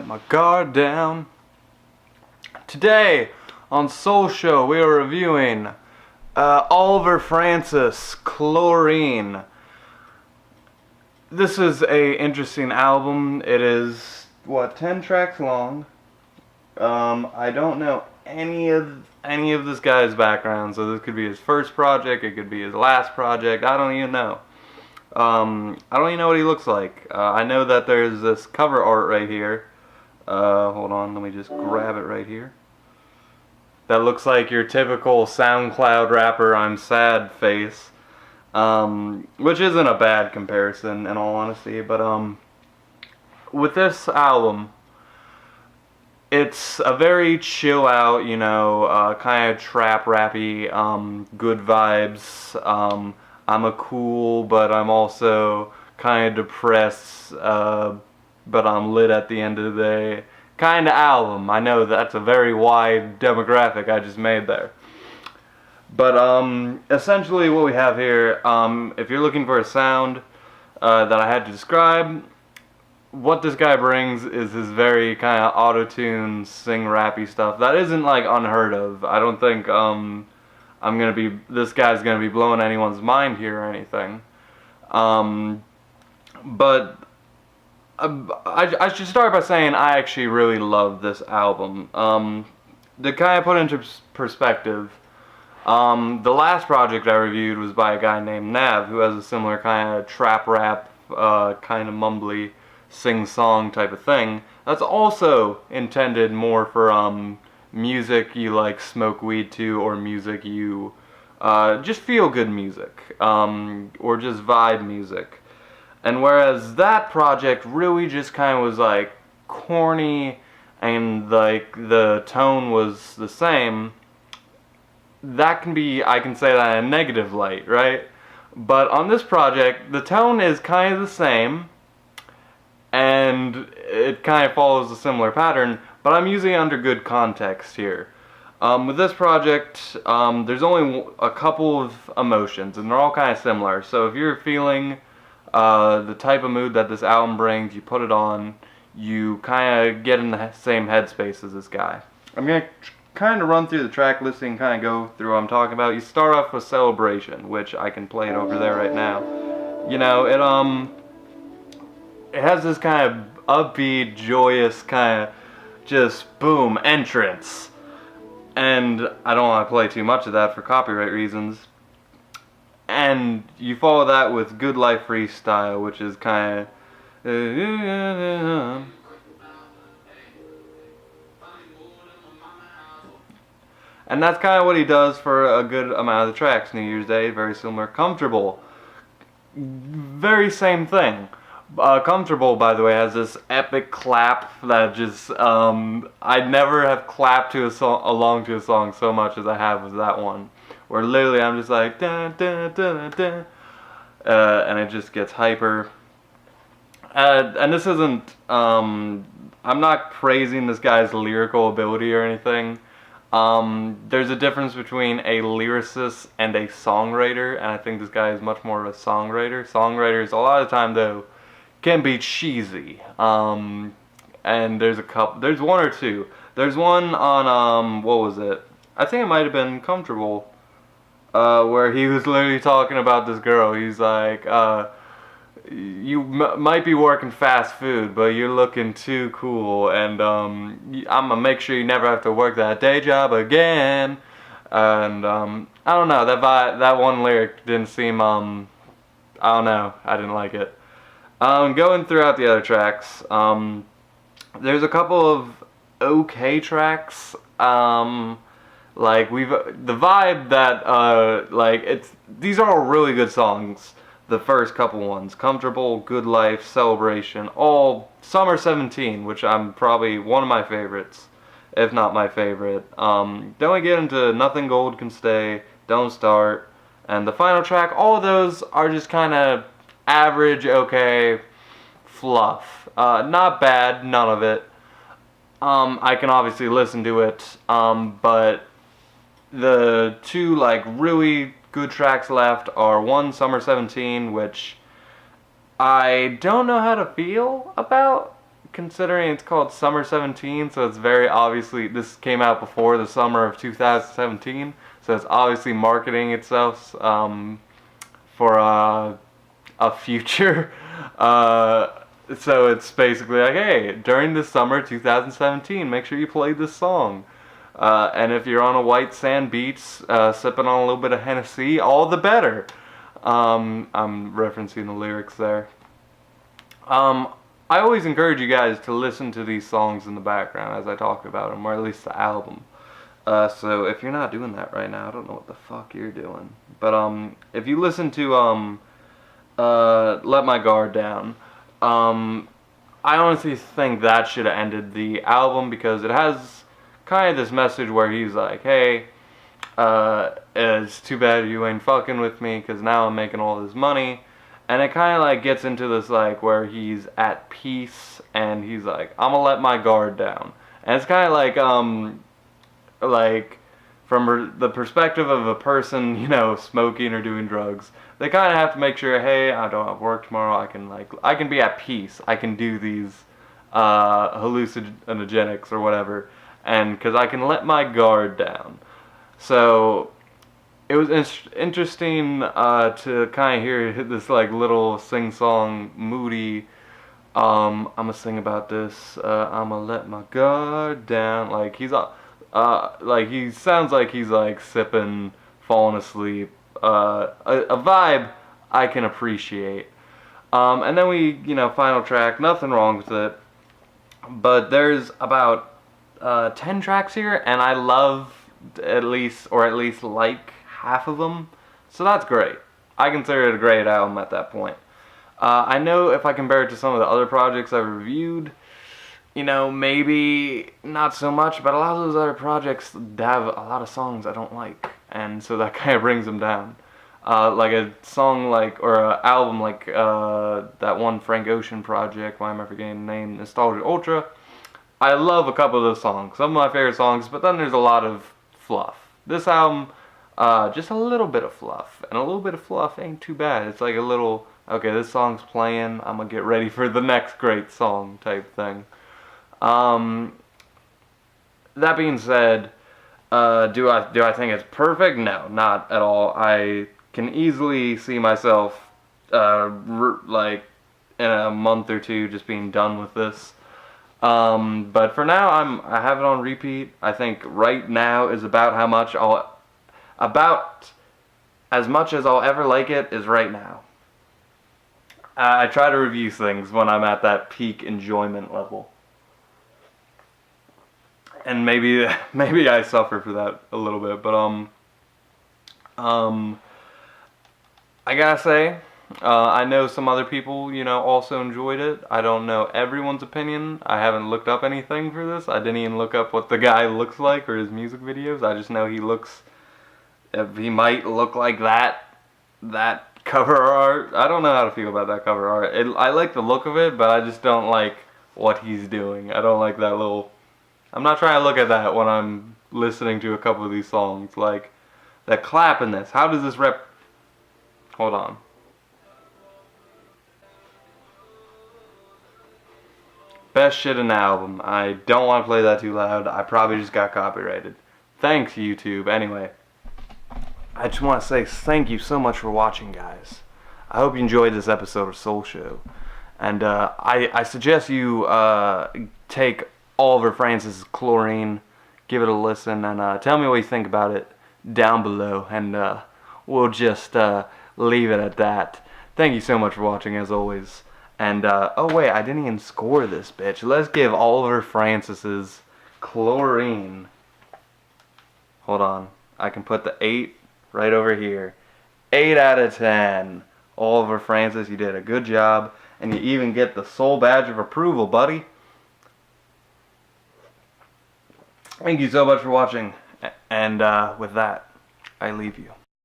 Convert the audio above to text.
let my guard down. Today on Solshow we are reviewing Oliver Francis Chlorine. This is a interesting album. It is 10 tracks long. I don't know any of this guy's background, so this could be his first project, it could be his last project. I don't even know. I don't even know what he looks like. I know that there's this cover art right here. Hold on, let me just grab it right here. That looks like your typical SoundCloud rapper I'm sad face. Which isn't a bad comparison in all honesty, but with this album, it's a very chill out, you know, kind of trap rappy, good vibes. I'm a cool, but I'm also kind of depressed, but I'm lit at the end of the day kind of album. I know that's a very wide demographic I just made there. But essentially what we have here, if you're looking for a sound that I had to describe, what this guy brings is his very kind of auto-tune, sing rappy stuff that isn't like unheard of. I don't think this guy's gonna be blowing anyone's mind here or anything. But I should start by saying I actually really love this album. To kind of put into perspective, the last project I reviewed was by a guy named Nav, who has a similar kind of trap rap, kind of mumbly sing-song type of thing. That's also intended more for music you like smoke weed to, or music you just feel good music, or just vibe music. And whereas that project really just kind of was like corny and like the tone was the same, that can be, I can say that in a negative light, right? But on this project, the tone is kind of the same and it kind of follows a similar pattern, but I'm using it under good context here. With this project, there's only a couple of emotions, and they're all kind of similar. So if you're feeling the type of mood that this album brings, you put it on, you kind of get in the same headspace as this guy. I'm going to kind of run through the track listing, kind of go through what I'm talking about. You start off with Celebration, which I can play it over there right now. You know, it has this kind of upbeat, joyous kind of just boom entrance, and I don't want to play too much of that for copyright reasons. And you follow that with Good Life Freestyle, which is kind of and that's kind of what he does for a good amount of the tracks. New Year's Day, very similar. Comfortable, very same thing. Comfortable, by the way, has this epic clap that just, I'd never have clapped to along to a song so much as I have with that one. Where literally I'm just like, dun, dun, dun, dun, and it just gets hyper. And this isn't, I'm not praising this guy's lyrical ability or anything. There's a difference between a lyricist and a songwriter, and I think this guy is much more of a songwriter. Songwriters, a lot of the time though, can be cheesy. And there's one or two. There's one on, what was it? I think it might have been Comfortable, where he was literally talking about this girl. He's like, you might be working fast food, but you're looking too cool, and I'm gonna make sure you never have to work that day job again. And I don't know, that one lyric didn't seem, I don't know, I didn't like it. Going throughout the other tracks, there's a couple of okay tracks. Like the vibe that these are all really good songs. The first couple ones, Comfortable, Good Life, Celebration, all Summer 17, which I'm probably one of my favorites, if not my favorite. Then we get into Nothing Gold Can Stay, Don't Start, and the final track. All of those are just kind of average, okay, fluff. Not bad, none of it. I can obviously listen to it, but the two like really good tracks left are one, Summer 17, which I don't know how to feel about, considering it's called Summer 17, so it's very obviously, this came out before the summer of 2017, so it's obviously marketing itself for a future. So it's basically like, hey, during the summer 2017, make sure you play this song. And if you're on a white sand beach, sipping on a little bit of Hennessy, all the better. I'm referencing the lyrics there. I always encourage you guys to listen to these songs in the background as I talk about them, or at least the album. So if you're not doing that right now, I don't know what the fuck you're doing. But if you listen to Let My Guard Down, I honestly think that should have ended the album, because it has kind of this message where he's like, hey, it's too bad you ain't fucking with me, because now I'm making all this money. And it kind of like gets into this like where he's at peace and he's like, I'm gonna let my guard down. And it's kind of like from the perspective of a person, you know, smoking or doing drugs, they kind of have to make sure, hey, I don't have work tomorrow. I can be at peace. I can do these hallucinogenics or whatever, and because I can let my guard down. So it was interesting to kind of hear this like little sing-song, moody, I'm gonna sing about this, I'm gonna let my guard down, like he's like he sounds like he's like sipping, falling asleep, a vibe I can appreciate. And then we, you know, final track, nothing wrong with it, but there's about 10 tracks here, and I love at least like half of them, so that's great. I consider it a great album at that point. I know if I compare it to some of the other projects I've reviewed, you know, maybe not so much, but a lot of those other projects have a lot of songs I don't like, and so that kind of brings them down. Like a song like, or an album like that one Frank Ocean project, why am I forgetting the name, Nostalgia Ultra. I love a couple of those songs, some of my favorite songs, but then there's a lot of fluff. This album, just a little bit of fluff, and a little bit of fluff ain't too bad. It's like a little, okay, this song's playing, I'm gonna get ready for the next great song type thing. That being said, do I think it's perfect? No, not at all. I can easily see myself like in a month or two just being done with this. But for now, I have it on repeat. I think right now is about as much as I'll ever like it is right now. I try to review things when I'm at that peak enjoyment level. And maybe I suffer for that a little bit, but I gotta say, I know some other people, you know, also enjoyed it. I don't know everyone's opinion. I haven't looked up anything for this. I didn't even look up what the guy looks like or his music videos. I just know he might look like that cover art. I don't know how to feel about that cover art. I like the look of it, but I just don't like what he's doing. I don't like that little... I'm not trying to look at that when I'm listening to a couple of these songs. Like, that clap in this. How does this Hold on. Best shit in the album. I don't want to play that too loud. I probably just got copyrighted. Thanks, YouTube. Anyway, I just want to say thank you so much for watching, guys. I hope you enjoyed this episode of Solshow. And I suggest you take Oliver Francis Chlorine, give it a listen, and tell me what you think about it down below. And we'll just leave it at that. Thank you so much for watching, as always. And, oh wait, I didn't even score this bitch. Let's give Oliver Francis's Chlorine. Hold on. I can put the 8 right over here. 8 out of 10. Oliver Francis, you did a good job. And you even get the Soul Badge of Approval, buddy. Thank you so much for watching. And with that, I leave you.